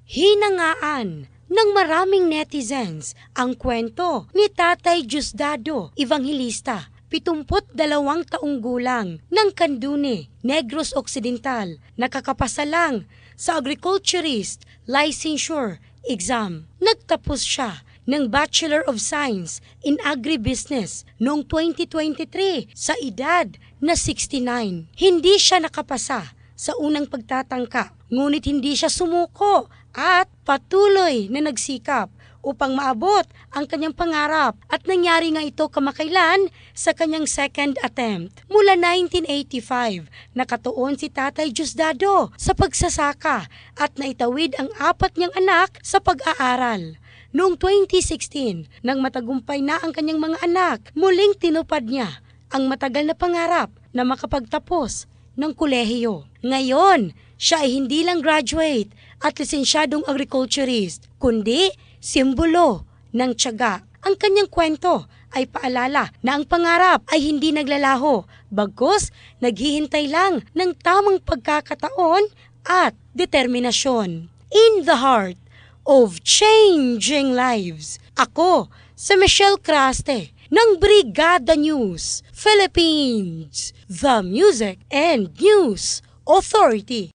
Hinangaan ng maraming netizens ang kwento ni Tatay Diosdado Evangelista, 72 taong gulang ng Candune, Negros Occidental, nakakapasalang sa agriculturist licensure exam. Nagtapos siya ng Bachelor of Science in Agribusiness noong 2023 sa edad na 69. Hindi siya nakapasa sa unang pagtatangka, ngunit hindi siya sumuko at patuloy na nagsikap upang maabot ang kanyang pangarap, at nangyari nga ito kamakailan sa kanyang second attempt. Mula 1985, nakatuon si Tatay Diosdado sa pagsasaka at naitawid ang 4 niyang anak sa pag-aaral. Noong 2016, nang matagumpay na ang kanyang mga anak, muling tinupad niya ang matagal na pangarap na makapagtapos ng kolehiyo. Ngayon, siya ay hindi lang graduate at lisensyadong agriculturist, kundi simbolo ng tiyaga. Ang kanyang kwento ay paalala na ang pangarap ay hindi naglalaho, bagkus naghihintay lang ng tamang pagkakataon at determinasyon. In the heart of changing lives, ako si Michelle Craste ng Brigada News Philippines, the Music and News Authority.